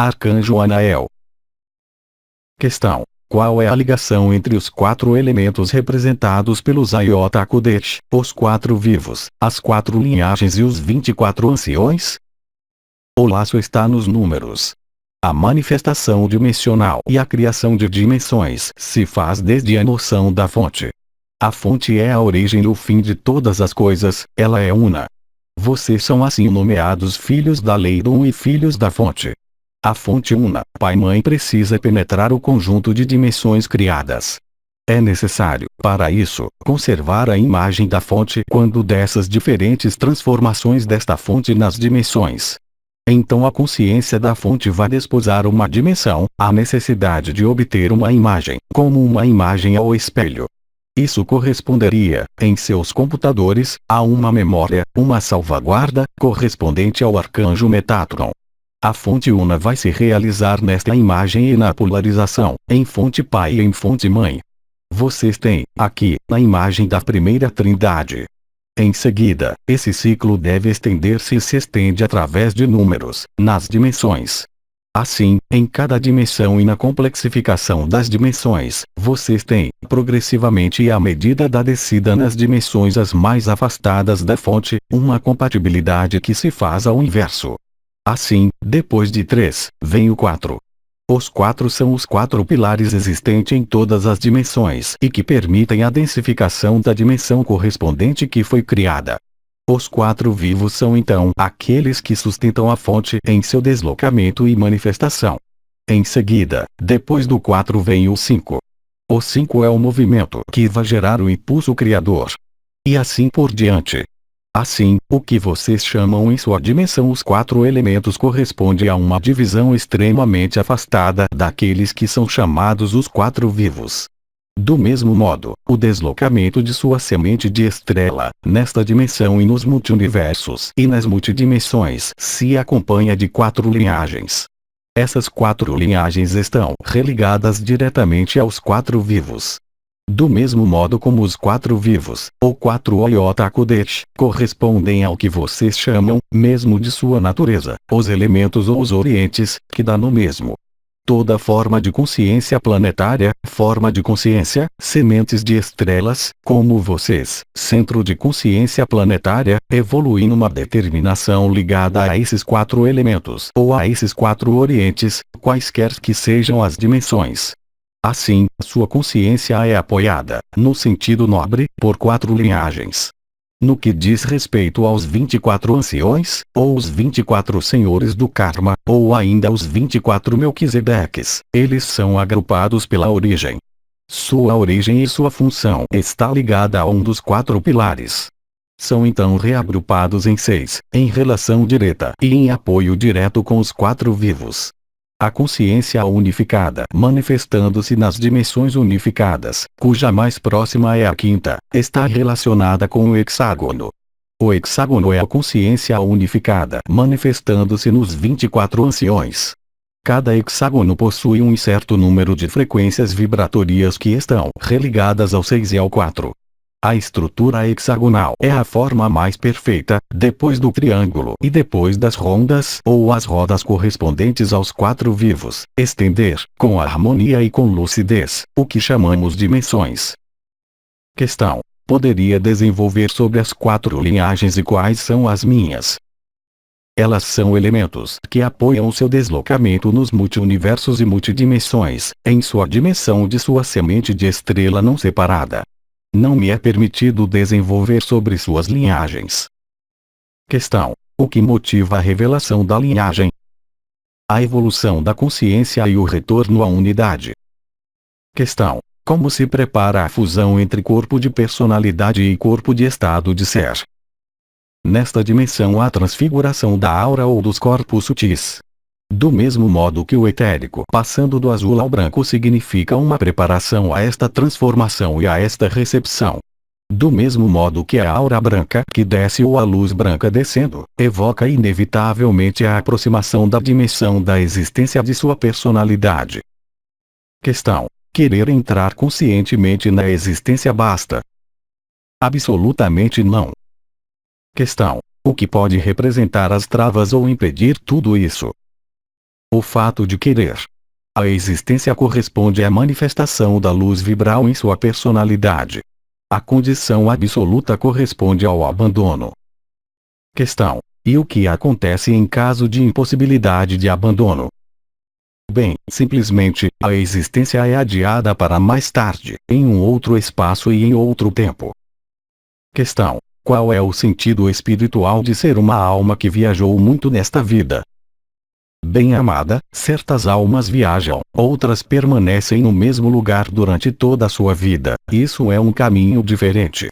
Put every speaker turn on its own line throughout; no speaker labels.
Arcanjo Anael. Questão: qual é a ligação entre os 4 elementos representados pelos Iota Kodesh, os 4 vivos, as 4 linhagens e os 24 anciões? O laço está nos números. A manifestação dimensional e a criação de dimensões se faz desde a noção da fonte. A fonte é a origem e o fim de todas as coisas, ela é una. Vocês são assim nomeados filhos da lei do e filhos da fonte. A fonte una, pai-mãe, precisa penetrar o conjunto de dimensões criadas. É necessário, para isso, conservar a imagem da fonte quando dessas diferentes transformações desta fonte nas dimensões. Então a consciência da fonte vai desposar uma dimensão, a necessidade de obter uma imagem, como uma imagem ao espelho. Isso corresponderia, em seus computadores, a uma memória, uma salvaguarda, correspondente ao arcanjo Metatron. A fonte una vai se realizar nesta imagem e na polarização, em fonte pai e em fonte mãe. Vocês têm, aqui, a imagem da primeira trindade. Em seguida, esse ciclo deve estender-se e se estende através de números, nas dimensões. Assim, em cada dimensão e na complexificação das dimensões, vocês têm, progressivamente e à medida da descida nas dimensões as mais afastadas da fonte, uma compatibilidade que se faz ao inverso. Assim, depois de 3, vem o 4. Os 4 são os 4 pilares existentes em todas as dimensões e que permitem a densificação da dimensão correspondente que foi criada. Os 4 vivos são então aqueles que sustentam a fonte em seu deslocamento e manifestação. Em seguida, depois do 4 vem o 5. O 5 é o movimento que vai gerar o impulso criador. E assim por diante. Assim, o que vocês chamam em sua dimensão os 4 elementos corresponde a uma divisão extremamente afastada daqueles que são chamados os 4 vivos. Do mesmo modo, o deslocamento de sua semente de estrela, nesta dimensão e nos multiuniversos e nas multidimensões, se acompanha de 4 linhagens. Essas 4 linhagens estão religadas diretamente aos 4 vivos. Do mesmo modo como os 4 vivos, ou 4 Iota Kodesh, correspondem ao que vocês chamam, mesmo de sua natureza, os elementos ou os orientes, que dá no mesmo. Toda forma de consciência planetária, forma de consciência, sementes de estrelas, como vocês, centro de consciência planetária, evolui numa determinação ligada a esses 4 elementos ou a esses 4 orientes, quaisquer que sejam as dimensões. Assim, sua consciência é apoiada, no sentido nobre, por 4 linhagens. No que diz respeito aos 24 anciões, ou os 24 senhores do karma, ou ainda os 24 Melquisedeques, eles são agrupados pela origem. Sua origem e sua função está ligada a um dos 4 pilares. São então reagrupados em 6, em relação direta e em apoio direto com os 4 vivos. A consciência unificada, manifestando-se nas dimensões unificadas, cuja mais próxima é a 5ª, está relacionada com o hexágono. O hexágono é a consciência unificada, manifestando-se nos 24 anciões. Cada hexágono possui um certo número de frequências vibratórias que estão religadas ao 6 e ao 4. A estrutura hexagonal é a forma mais perfeita, depois do triângulo e depois das rondas ou as rodas correspondentes aos 4 vivos, estender, com harmonia e com lucidez, o que chamamos dimensões. Questão: poderia desenvolver sobre as 4 linhagens e quais são as minhas? Elas são elementos que apoiam o seu deslocamento nos multiuniversos e multidimensões, em sua dimensão de sua semente de estrela não separada. Não me é permitido desenvolver sobre suas linhagens. Questão: o que motiva a revelação da linhagem? A evolução da consciência e o retorno à unidade. Questão: como se prepara a fusão entre corpo de personalidade e corpo de estado de ser? Nesta dimensão há transfiguração da aura ou dos corpos sutis. Do mesmo modo que o etérico passando do azul ao branco significa uma preparação a esta transformação e a esta recepção. Do mesmo modo que a aura branca que desce ou a luz branca descendo, evoca inevitavelmente a aproximação da dimensão da existência de sua personalidade. Questão: querer entrar conscientemente na existência basta? Absolutamente não. Questão: o que pode representar as travas ou impedir tudo isso? O fato de querer. A existência corresponde à manifestação da luz vibral em sua personalidade. A condição absoluta corresponde ao abandono. Questão: e o que acontece em caso de impossibilidade de abandono? Bem, simplesmente, a existência é adiada para mais tarde, em um outro espaço e em outro tempo. Questão: qual é o sentido espiritual de ser uma alma que viajou muito nesta vida? Bem amada, certas almas viajam, outras permanecem no mesmo lugar durante toda a sua vida. Isso é um caminho diferente.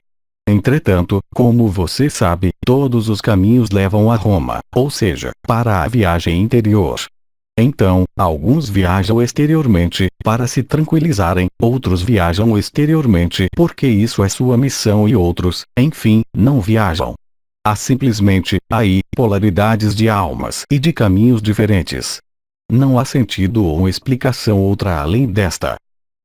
Entretanto, como você sabe, todos os caminhos levam a Roma, ou seja, para a viagem interior. Então, alguns viajam exteriormente, para se tranquilizarem, outros viajam exteriormente porque isso é sua missão e outros, enfim, não viajam. Há simplesmente, aí, polaridades de almas e de caminhos diferentes. Não há sentido ou explicação outra além desta.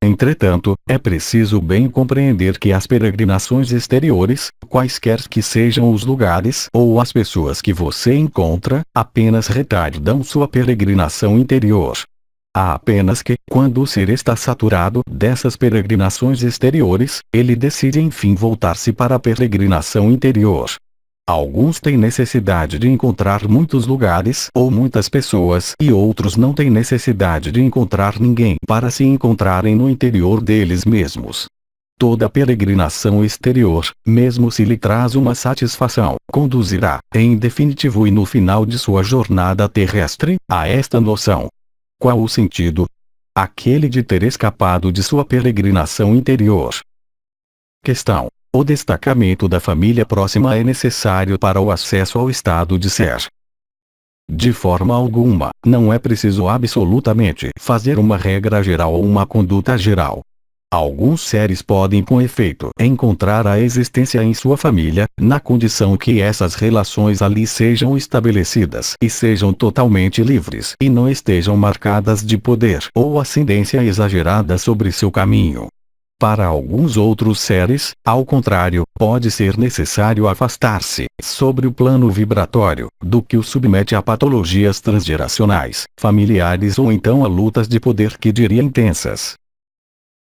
Entretanto, é preciso bem compreender que as peregrinações exteriores, quaisquer que sejam os lugares ou as pessoas que você encontra, apenas retardam sua peregrinação interior. Há apenas que, quando o ser está saturado dessas peregrinações exteriores, ele decide enfim voltar-se para a peregrinação interior. Alguns têm necessidade de encontrar muitos lugares ou muitas pessoas e outros não têm necessidade de encontrar ninguém para se encontrarem no interior deles mesmos. Toda peregrinação exterior, mesmo se lhe traz uma satisfação, conduzirá, em definitivo e no final de sua jornada terrestre, a esta noção. Qual o sentido? Aquele de ter escapado de sua peregrinação interior. Questão: o destacamento da família próxima é necessário para o acesso ao estado de ser. De forma alguma, não é preciso absolutamente fazer uma regra geral ou uma conduta geral. Alguns seres podem com efeito encontrar a existência em sua família, na condição que essas relações ali sejam estabelecidas e sejam totalmente livres e não estejam marcadas de poder ou ascendência exagerada sobre seu caminho. Para alguns outros seres, ao contrário, pode ser necessário afastar-se, sobre o plano vibratório, do que o submete a patologias transgeracionais, familiares ou então a lutas de poder que diria intensas.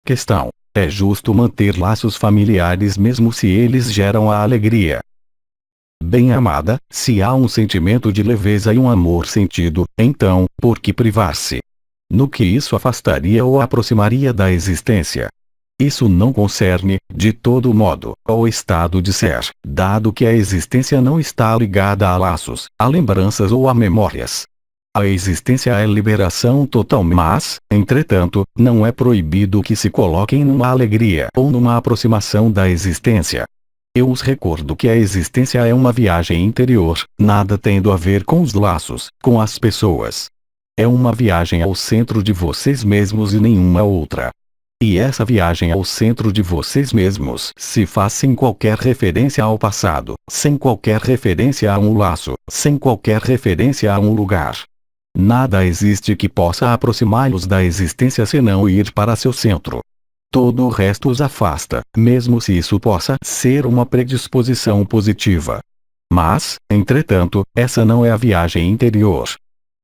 Questão: é justo manter laços familiares mesmo se eles geram a alegria? Bem amada, se há um sentimento de leveza e um amor sentido, então, por que privar-se? No que isso afastaria ou aproximaria da existência? Isso não concerne, de todo modo, ao estado de ser, dado que a existência não está ligada a laços, a lembranças ou a memórias. A existência é liberação total, mas, entretanto, não é proibido que se coloquem numa alegria ou numa aproximação da existência. Eu os recordo que a existência é uma viagem interior, nada tendo a ver com os laços, com as pessoas. É uma viagem ao centro de vocês mesmos e nenhuma outra. E essa viagem ao centro de vocês mesmos se faz sem qualquer referência ao passado, sem qualquer referência a um laço, sem qualquer referência a um lugar. Nada existe que possa aproximá-los da existência senão ir para seu centro. Todo o resto os afasta, mesmo se isso possa ser uma predisposição positiva. Mas, entretanto, essa não é a viagem interior.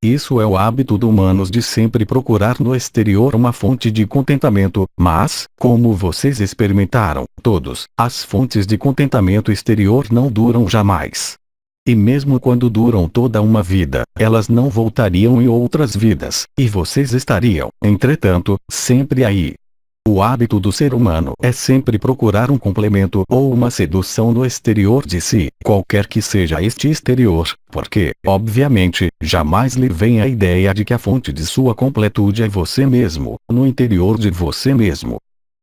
Isso é o hábito do humanos de sempre procurar no exterior uma fonte de contentamento, mas, como vocês experimentaram, todos, as fontes de contentamento exterior não duram jamais. E mesmo quando duram toda uma vida, elas não voltariam em outras vidas, e vocês estariam, entretanto, sempre aí. O hábito do ser humano é sempre procurar um complemento ou uma sedução no exterior de si, qualquer que seja este exterior, porque, obviamente, jamais lhe vem a ideia de que a fonte de sua completude é você mesmo, no interior de você mesmo.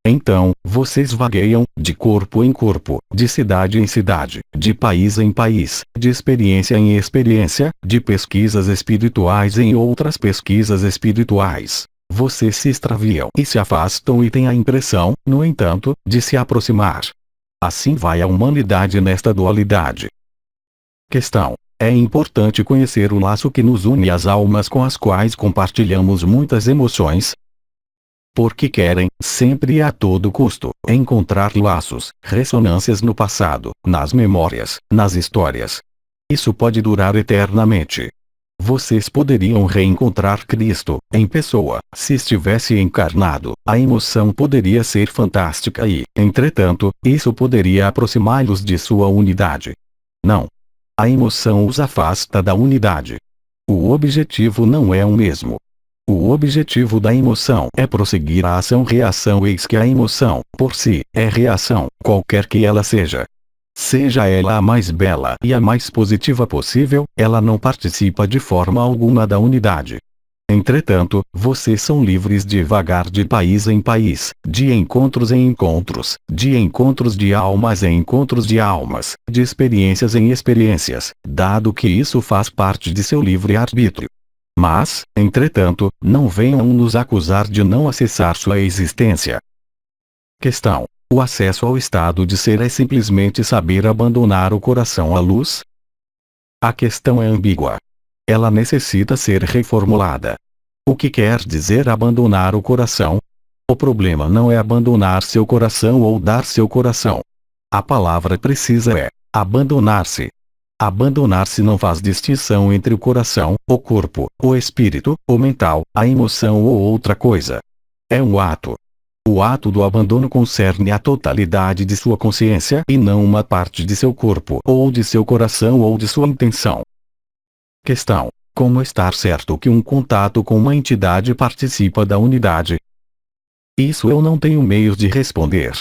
Então, vocês vagueiam, de corpo em corpo, de cidade em cidade, de país em país, de experiência em experiência, de pesquisas espirituais em outras pesquisas espirituais. Vocês se extraviam e se afastam e têm a impressão, no entanto, de se aproximar. Assim vai a humanidade nesta dualidade. Questão: é importante conhecer o laço que nos une às almas com as quais compartilhamos muitas emoções? Porque querem, sempre e a todo custo, encontrar laços, ressonâncias no passado, nas memórias, nas histórias. Isso pode durar eternamente. vocês poderiam reencontrar Cristo, em pessoa, se estivesse encarnado. A emoção poderia ser fantástica e, entretanto, isso poderia aproximá-los de sua unidade. Não. A emoção os afasta da unidade. O objetivo não é o mesmo. O objetivo da emoção é prosseguir a ação-reação, eis que a emoção, por si, é reação, qualquer que ela seja. Seja ela a mais bela e a mais positiva possível, ela não participa de forma alguma da unidade. Entretanto, vocês são livres de vagar de país em país, de encontros em encontros, de encontros de almas em encontros de almas, de experiências em experiências, dado que isso faz parte de seu livre-arbítrio. Mas, entretanto, não venham nos acusar de não acessar sua existência. Questão: o acesso ao estado de ser é simplesmente saber abandonar o coração à luz? A questão é ambígua. Ela necessita ser reformulada. O que quer dizer abandonar o coração? O problema não é abandonar seu coração ou dar seu coração. A palavra precisa é abandonar-se. Abandonar-se não faz distinção entre o coração, o corpo, o espírito, o mental, a emoção ou outra coisa. É um ato. O ato do abandono concerne a totalidade de sua consciência e não uma parte de seu corpo ou de seu coração ou de sua intenção. Questão: como estar certo que um contato com uma entidade participa da unidade? Isso eu não tenho meios de responder.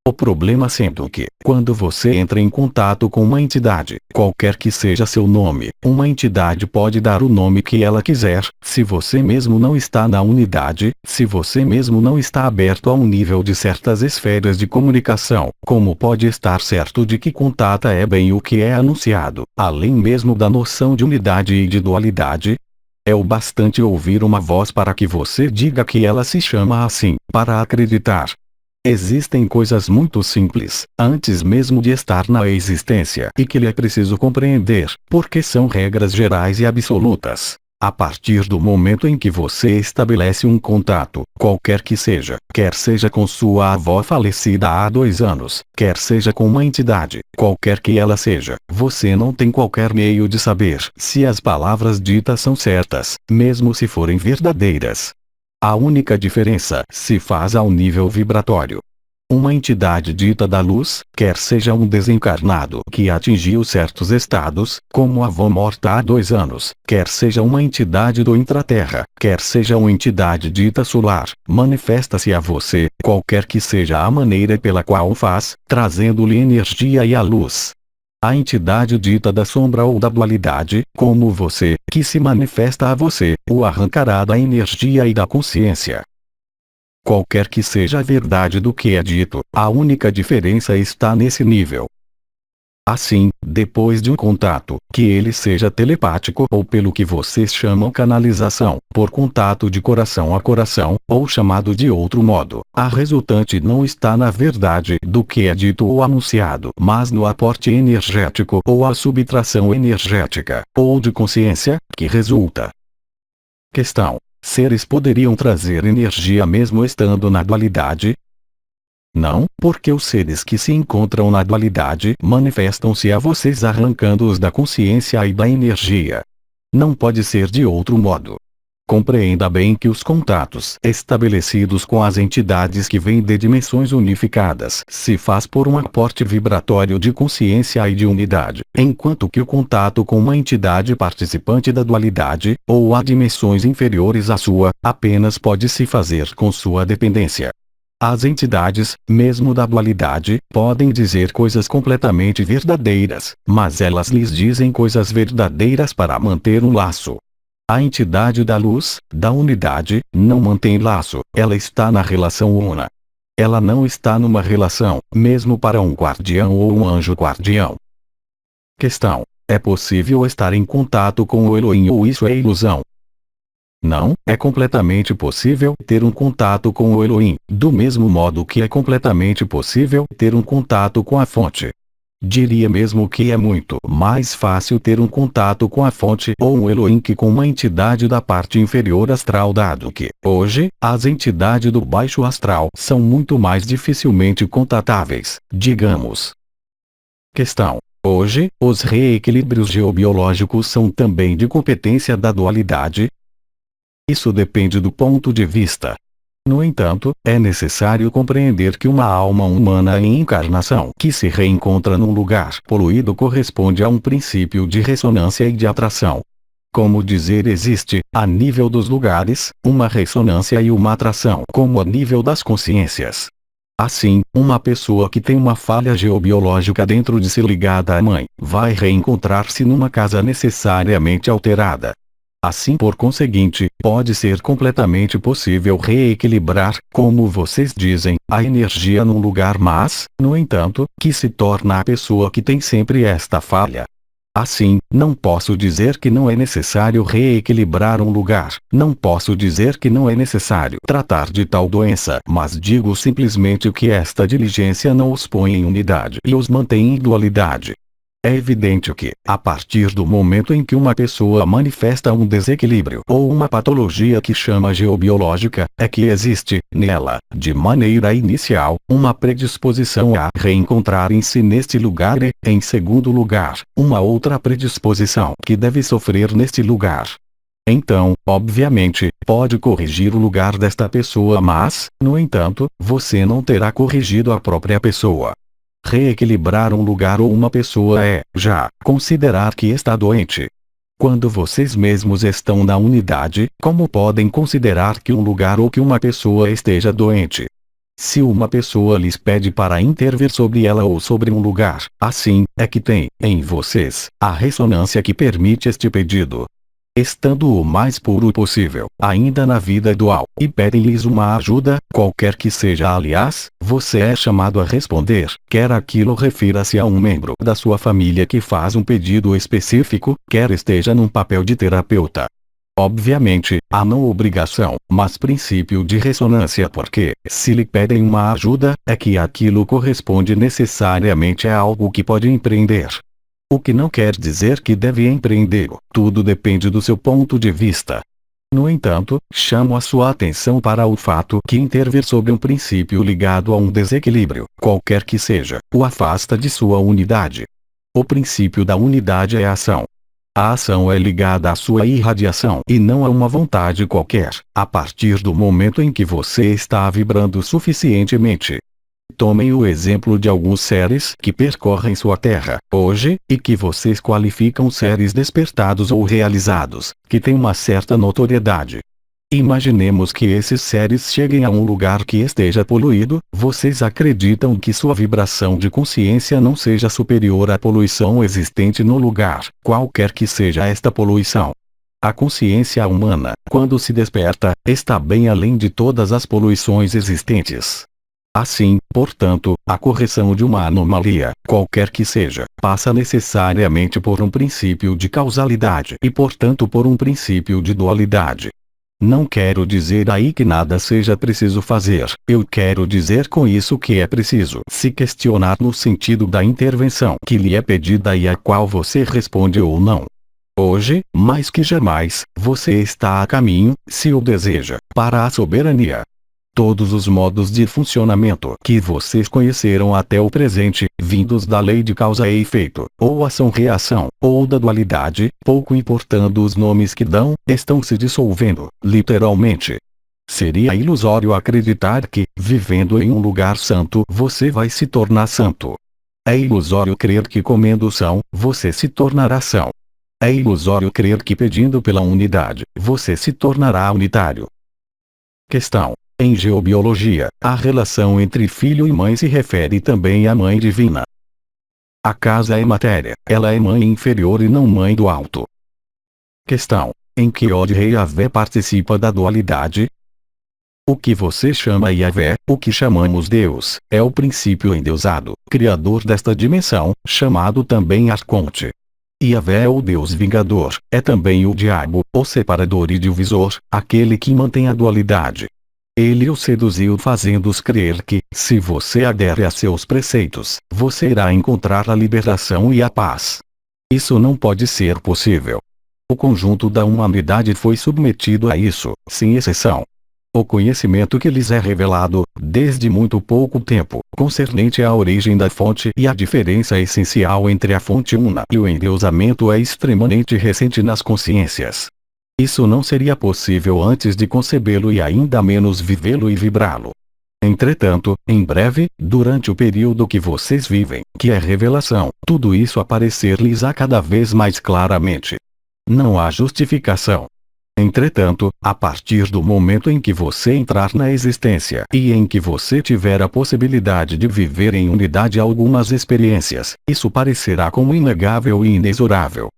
O problema sendo que, quando você entra em contato com uma entidade, qualquer que seja seu nome, uma entidade pode dar o nome que ela quiser, se você mesmo não está na unidade, se você mesmo não está aberto a um nível de certas esferas de comunicação, como pode estar certo de que contata é bem o que é anunciado, além mesmo da noção de unidade e de dualidade? É o bastante ouvir uma voz para que você diga que ela se chama assim, para acreditar. Existem coisas muito simples, antes mesmo de estar na existência, e que lhe é preciso compreender, porque são regras gerais e absolutas. A partir do momento em que você estabelece um contato, qualquer que seja, quer seja com sua avó falecida há 2 anos, quer seja com uma entidade, qualquer que ela seja, você não tem qualquer meio de saber se as palavras ditas são certas, mesmo se forem verdadeiras. A única diferença se faz ao nível vibratório. Uma entidade dita da luz, quer seja um desencarnado que atingiu certos estados, como a avó morta há 2 anos, quer seja uma entidade do intraterra, quer seja uma entidade dita solar, manifesta-se a você, qualquer que seja a maneira pela qual o faz, trazendo-lhe energia e a luz. A entidade dita da sombra ou da dualidade, como você, que se manifesta a você, o arrancará da energia e da consciência. Qualquer que seja a verdade do que é dito, a única diferença está nesse nível. Assim, depois de um contato, que ele seja telepático ou pelo que vocês chamam canalização, por contato de coração a coração, ou chamado de outro modo, a resultante não está na verdade do que é dito ou anunciado, mas no aporte energético ou a subtração energética, ou de consciência, que resulta. Questão: seres poderiam trazer energia mesmo estando na dualidade? Não, porque os seres que se encontram na dualidade manifestam-se a vocês arrancando-os da consciência e da energia. Não pode ser de outro modo. Compreenda bem que os contatos estabelecidos com as entidades que vêm de dimensões unificadas se faz por um aporte vibratório de consciência e de unidade, enquanto que o contato com uma entidade participante da dualidade, ou a dimensões inferiores à sua, apenas pode se fazer com sua dependência. As entidades, mesmo da dualidade, podem dizer coisas completamente verdadeiras, mas elas lhes dizem coisas verdadeiras para manter um laço. A entidade da luz, da unidade, não mantém laço, ela está na relação una. Ela não está numa relação, mesmo para um guardião ou um anjo guardião. Questão: é possível estar em contato com o Elohim ou isso é ilusão? Não, é completamente possível ter um contato com o Elohim, do mesmo modo que é completamente possível ter um contato com a fonte. Diria mesmo que é muito mais fácil ter um contato com a fonte ou um Elohim que com uma entidade da parte inferior astral, dado que, hoje, as entidades do baixo astral são muito mais dificilmente contatáveis, digamos. Questão: Hoje, os reequilíbrios geobiológicos são também de competência da dualidade? Isso depende do ponto de vista. No entanto, é necessário compreender que uma alma humana em encarnação que se reencontra num lugar poluído corresponde a um princípio de ressonância e de atração. Como dizer, existe, a nível dos lugares, uma ressonância e uma atração como a nível das consciências. Assim, uma pessoa que tem uma falha geobiológica dentro de si ligada à mãe, vai reencontrar-se numa casa necessariamente alterada. Assim, por conseguinte, pode ser completamente possível reequilibrar, como vocês dizem, a energia num lugar, mas, no entanto, que se torna a pessoa que tem sempre esta falha. Assim, não posso dizer que não é necessário reequilibrar um lugar, não posso dizer que não é necessário tratar de tal doença, mas digo simplesmente que esta diligência não os põe em unidade e os mantém em dualidade. É evidente que, a partir do momento em que uma pessoa manifesta um desequilíbrio ou uma patologia que chama geobiológica, é que existe, nela, de maneira inicial, uma predisposição a reencontrar-se neste lugar e, em segundo lugar, uma outra predisposição que deve sofrer neste lugar. Então, obviamente, pode corrigir o lugar desta pessoa, mas, no entanto, você não terá corrigido a própria pessoa. Reequilibrar um lugar ou uma pessoa é, já, considerar que está doente. Quando vocês mesmos estão na unidade, como podem considerar que um lugar ou que uma pessoa esteja doente? Se uma pessoa lhes pede para intervir sobre ela ou sobre um lugar, assim, é que tem, em vocês, a ressonância que permite este pedido. Estando o mais puro possível, ainda na vida dual, e pedem-lhes uma ajuda, qualquer que seja, aliás, você é chamado a responder, quer aquilo refira-se a um membro da sua família que faz um pedido específico, quer esteja num papel de terapeuta. Obviamente, há não obrigação, mas princípio de ressonância, porque, se lhe pedem uma ajuda, é que aquilo corresponde necessariamente a algo que pode empreender. O que não quer dizer que deve empreendê-lo, tudo depende do seu ponto de vista. No entanto, chamo a sua atenção para o fato que intervir sobre um princípio ligado a um desequilíbrio, qualquer que seja, o afasta de sua unidade. O princípio da unidade é a ação. A ação é ligada à sua irradiação e não a uma vontade qualquer, a partir do momento em que você está vibrando suficientemente. Tomem o exemplo de alguns seres que percorrem sua terra, hoje, e que vocês qualificam seres despertados ou realizados, que têm uma certa notoriedade. Imaginemos que esses seres cheguem a um lugar que esteja poluído, vocês acreditam que sua vibração de consciência não seja superior à poluição existente no lugar, qualquer que seja esta poluição. A consciência humana, quando se desperta, está bem além de todas as poluições existentes. Assim, portanto, a correção de uma anomalia, qualquer que seja, passa necessariamente por um princípio de causalidade e, portanto, por um princípio de dualidade. Não quero dizer aí que nada seja preciso fazer, eu quero dizer com isso que é preciso se questionar no sentido da intervenção que lhe é pedida e a qual você responde ou não. Hoje, mais que jamais, você está a caminho, se o deseja, para a soberania. Todos os modos de funcionamento que vocês conheceram até o presente, vindos da lei de causa e efeito, ou ação-reação, ou da dualidade, pouco importando os nomes que dão, estão se dissolvendo, literalmente. Seria ilusório acreditar que, vivendo em um lugar santo, você vai se tornar santo. É ilusório crer que comendo são, você se tornará são. É ilusório crer que pedindo pela unidade, você se tornará unitário. Questão. Em geobiologia, a relação entre filho e mãe se refere também à mãe divina. A casa é matéria, ela é mãe inferior e não mãe do alto. Questão. Em que Od-Rei Yahvé participa da dualidade? O que você chama Yahvé, o que chamamos Deus, é o princípio endeusado, criador desta dimensão, chamado também Arconte. Yahvé é o Deus vingador, é também o diabo, o separador e divisor, aquele que mantém a dualidade. Ele o seduziu fazendo-os crer que, se você adere a seus preceitos, você irá encontrar a liberação e a paz. Isso não pode ser possível. O conjunto da humanidade foi submetido a isso, sem exceção. O conhecimento que lhes é revelado, desde muito pouco tempo, concernente à origem da fonte e a diferença essencial entre a fonte una e o endeusamento é extremamente recente nas consciências. Isso não seria possível antes de concebê-lo e ainda menos vivê-lo e vibrá-lo. Entretanto, em breve, durante o período que vocês vivem, que é revelação, tudo isso aparecer-lhes-á cada vez mais claramente. Não há justificação. Entretanto, a partir do momento em que você entrar na existência e em que você tiver a possibilidade de viver em unidade algumas experiências, isso parecerá como inegável e inexorável.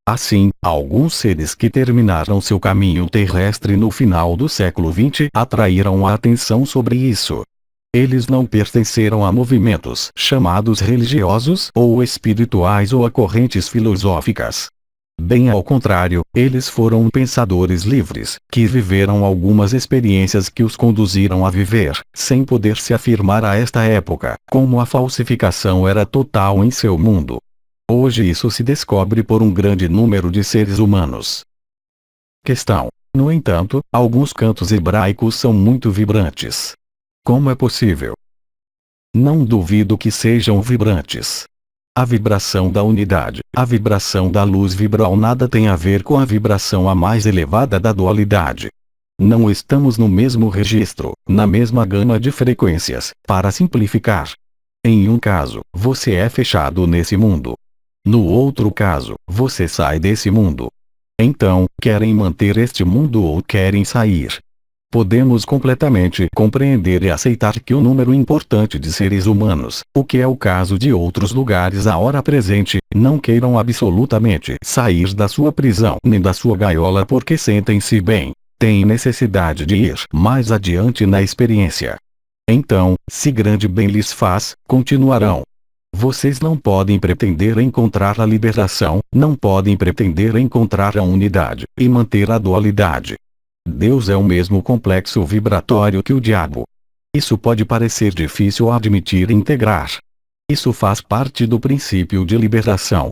Assim, alguns seres que terminaram seu caminho terrestre no final do século XX atraíram a atenção sobre isso. Eles não pertenceram a movimentos chamados religiosos ou espirituais ou a correntes filosóficas. Bem ao contrário, eles foram pensadores livres, que viveram algumas experiências que os conduziram a viver, sem poder se afirmar a esta época, como a falsificação era total em seu mundo. Hoje isso se descobre por um grande número de seres humanos. Questão. No entanto, alguns cantos hebraicos são muito vibrantes. Como é possível? Não duvido que sejam vibrantes. A vibração da unidade, a vibração da luz vibral nada tem a ver com a vibração a mais elevada da dualidade. Não estamos no mesmo registro, na mesma gama de frequências, para simplificar. Em um caso, você é fechado nesse mundo. No outro caso, você sai desse mundo. Então, querem manter este mundo ou querem sair? Podemos completamente compreender e aceitar que um número importante de seres humanos, o que é o caso de outros lugares à hora presente, não queiram absolutamente sair da sua prisão nem da sua gaiola porque sentem-se bem, têm necessidade de ir mais adiante na experiência. Então, se grande bem lhes faz, continuarão. Vocês não podem pretender encontrar a liberação, não podem pretender encontrar a unidade, e manter a dualidade. Deus é o mesmo complexo vibratório que o diabo. Isso pode parecer difícil admitir e integrar. Isso faz parte do princípio de liberação.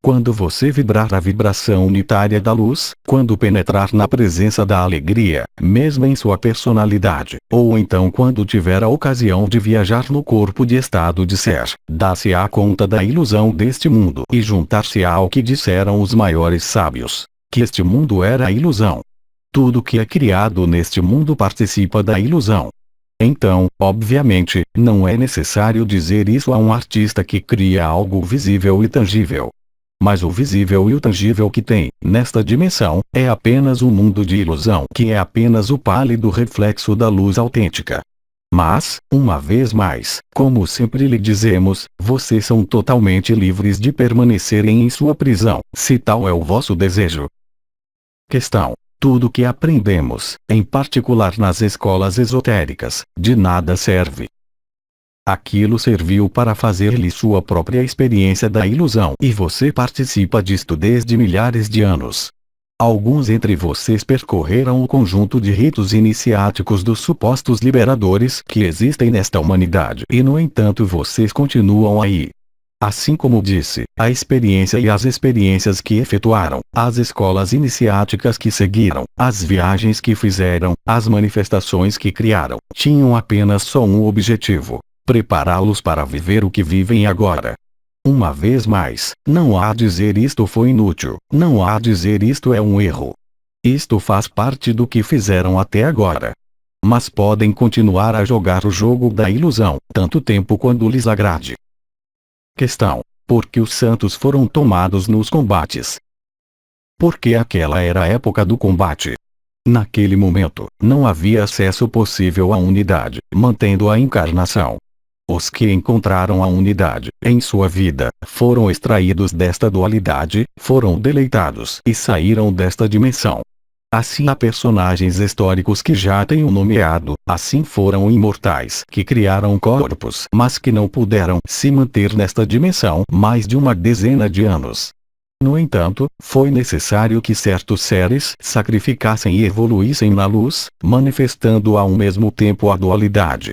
Quando você vibrar a vibração unitária da luz, quando penetrar na presença da alegria, mesmo em sua personalidade, ou então quando tiver a ocasião de viajar no corpo de estado de ser, dá-se-á conta da ilusão deste mundo e juntar-se-á ao que disseram os maiores sábios, que este mundo era a ilusão. Tudo que é criado neste mundo participa da ilusão. Então, obviamente, não é necessário dizer isso a um artista que cria algo visível e tangível. Mas o visível e o tangível que tem, nesta dimensão, é apenas um mundo de ilusão que é apenas o pálido reflexo da luz autêntica. Mas, uma vez mais, como sempre lhe dizemos, vocês são totalmente livres de permanecerem em sua prisão, se tal é o vosso desejo. Questão. Tudo que aprendemos, em particular nas escolas esotéricas, de nada serve. Aquilo serviu para fazer-lhe sua própria experiência da ilusão e você participa disto desde milhares de anos. Alguns entre vocês percorreram o conjunto de ritos iniciáticos dos supostos liberadores que existem nesta humanidade e no entanto vocês continuam aí. Assim como disse, a experiência e as experiências que efetuaram, as escolas iniciáticas que seguiram, as viagens que fizeram, as manifestações que criaram, tinham apenas só um objetivo: prepará-los para viver o que vivem agora. Uma vez mais, não há dizer isto foi inútil, não há dizer isto é um erro. Isto faz parte do que fizeram até agora. Mas podem continuar a jogar o jogo da ilusão, tanto tempo quanto lhes agrade. Questão. Por que os santos foram tomados nos combates? Porque aquela era a época do combate. Naquele momento, não havia acesso possível à unidade, mantendo a encarnação. Os que encontraram a unidade, em sua vida, foram extraídos desta dualidade, foram deleitados e saíram desta dimensão. Assim há personagens históricos que já tenho nomeado, assim foram imortais que criaram corpos mas que não puderam se manter nesta dimensão mais de uma dezena de anos. No entanto, foi necessário que certos seres sacrificassem e evoluíssem na luz, manifestando ao mesmo tempo a dualidade.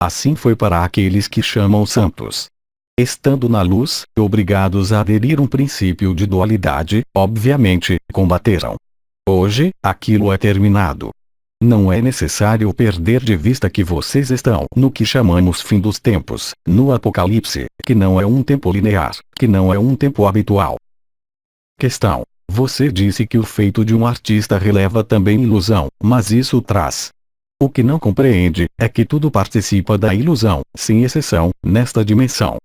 Assim foi para aqueles que chamam santos. Estando na luz, obrigados a aderir um princípio de dualidade, obviamente, combateram. Hoje, aquilo é terminado. Não é necessário perder de vista que vocês estão no que chamamos fim dos tempos, no Apocalipse, que não é um tempo linear, que não é um tempo habitual. Questão: você disse que o feito de um artista releva também ilusão, mas isso traz. O que não compreende é que tudo participa da ilusão, sem exceção, nesta dimensão.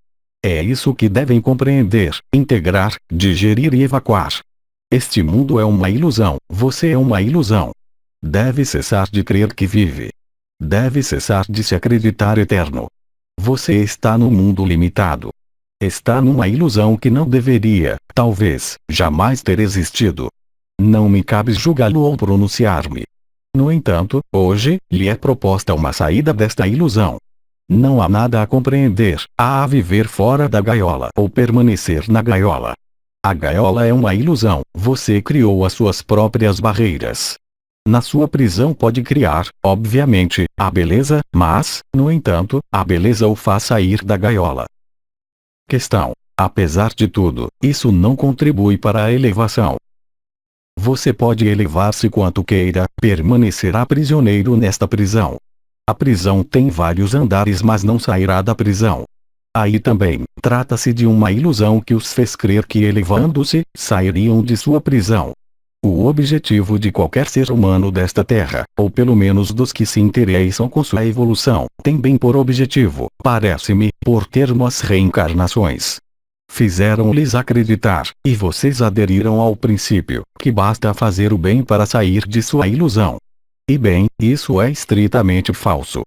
É isso que devem compreender, integrar, digerir e evacuar. Este mundo é uma ilusão, você é uma ilusão. Deve cessar de crer que vive. Deve cessar de se acreditar eterno. Você está num mundo limitado. Está numa ilusão que não deveria, talvez, jamais ter existido. Não me cabe julgá-lo ou pronunciar-me. No entanto, hoje, lhe é proposta uma saída desta ilusão. Não há nada a compreender, há a viver fora da gaiola ou permanecer na gaiola. A gaiola é uma ilusão, você criou as suas próprias barreiras. Na sua prisão pode criar, obviamente, a beleza, mas, no entanto, a beleza o faz sair da gaiola. Questão: apesar de tudo, isso não contribui para a elevação. Você pode elevar-se quanto queira, permanecerá prisioneiro nesta prisão. A prisão tem vários andares, mas não sairá da prisão. Aí também, trata-se de uma ilusão que os fez crer que elevando-se, sairiam de sua prisão. O objetivo de qualquer ser humano desta terra, ou pelo menos dos que se interessam com sua evolução, tem bem por objetivo, parece-me, por termo as reencarnações. Fizeram-lhes acreditar, e vocês aderiram ao princípio, que basta fazer o bem para sair de sua ilusão. E bem, isso é estritamente falso.